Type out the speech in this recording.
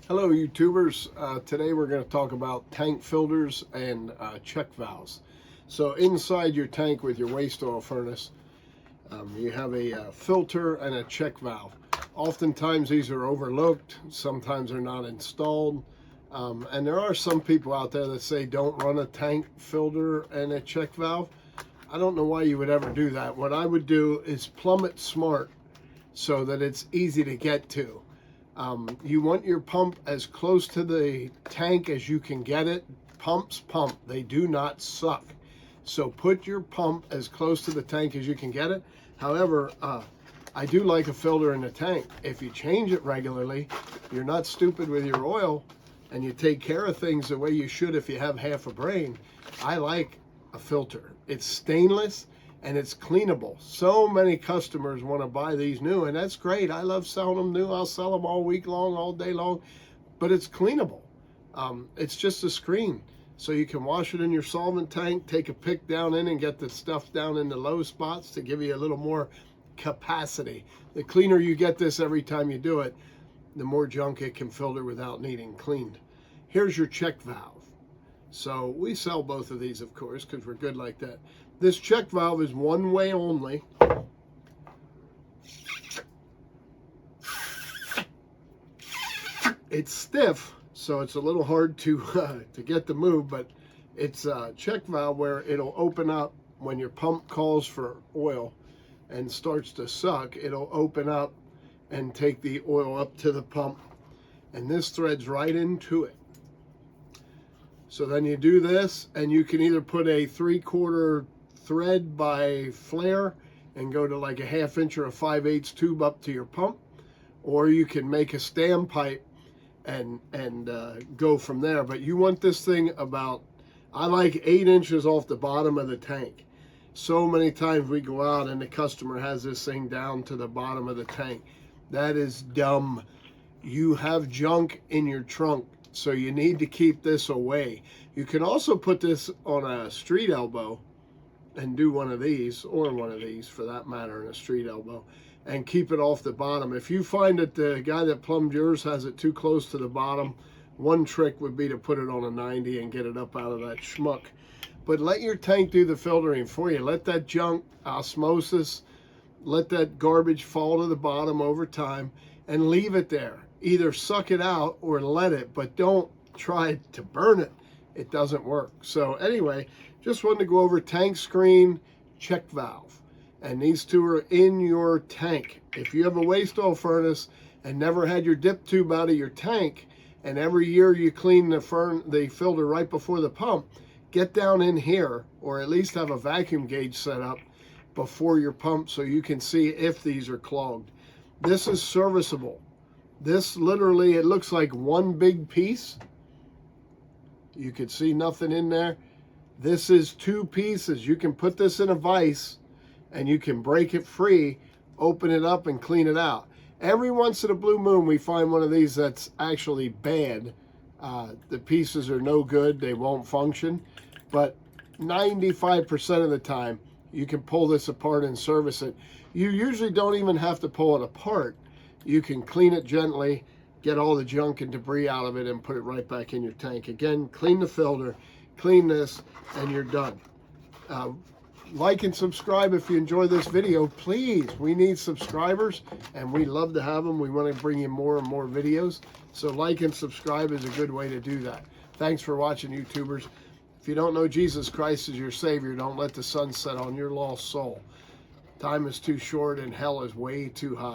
Hello YouTubers, today we're going to talk about tank filters and check valves. So inside your tank with your waste oil furnace, you have a filter and a check valve. Oftentimes these are overlooked, sometimes they're not installed, and there are some people out there that say don't run a tank filter and a check valve. I don't know why you would ever do that. What I would do is plumb it smart so that it's easy to get to. You want your pump as close to the tank as you can get it. Pumps pump, they do not suck. So put your pump as close to the tank as you can get it. However, I do like a filter in the tank. If you change it regularly, you're not stupid with your oil, and you take care of things the way you should if you have half a brain. I like a filter. It's stainless and it's cleanable. So many customers want to buy these new, and that's great. I love selling them new. I'll sell them all week long, all day long, but it's cleanable. It's just a screen, so you can wash it in your solvent tank, take a pick down in and get the stuff down in the low spots to give you a little more capacity. The cleaner you get this every time you do it, the more junk it can filter without needing cleaned. Here's your check valve. So we sell both of these, of course, because we're good like that. This check valve is one way only. It's stiff, so it's a little hard to get the move, but it's a check valve where it'll open up when your pump calls for oil and starts to suck. It'll open up and take the oil up to the pump, and this threads right into it. So then you do this, and you can either put a 3/4 thread by flare and go to like a 1/2 inch or a 5/8 tube up to your pump, or you can make a standpipe and go from there. But you want this thing about, I like 8 inches off the bottom of the tank. So many times we go out and the customer has this thing down to the bottom of the tank. That is dumb. You have junk in your trunk, so you need to keep this away. You can also put this on a street elbow and do one of these, or one of these for that matter, in a street elbow, and keep it off the bottom. If you find that the guy that plumbed yours has it too close to the bottom, one trick would be to put it on a 90 and get it up out of that schmuck. But let your tank do the filtering for you. Let that junk, osmosis, let that garbage fall to the bottom over time, and leave it there. Either suck it out or let it, but don't try to burn it. It doesn't work. So anyway, just wanted to go over tank screen, check valve. And these two are in your tank. If you have a waste oil furnace and never had your dip tube out of your tank, and every year you clean the filter right before the pump, get down in here, or at least have a vacuum gauge set up before your pump so you can see if these are clogged. This is serviceable. This literally, it looks like one big piece. You could see nothing in there. This is 2 pieces. You can put this in a vise and you can break it free, open it up and clean it out. Every once in a blue moon we find one of these that's actually bad. The pieces are no good, they won't function, but 95% of the time you can pull this apart and service it. You usually don't even have to pull it apart. You can clean it gently, get all the junk and debris out of it, and put it right back in your tank. Again, clean the filter, clean this, and you're done. Like and subscribe if you enjoy this video, please. We need subscribers, and we love to have them. We want to bring you more and more videos. So like and subscribe is a good way to do that. Thanks for watching, YouTubers. If you don't know Jesus Christ as your Savior, don't let the sun set on your lost soul. Time is too short and hell is way too high.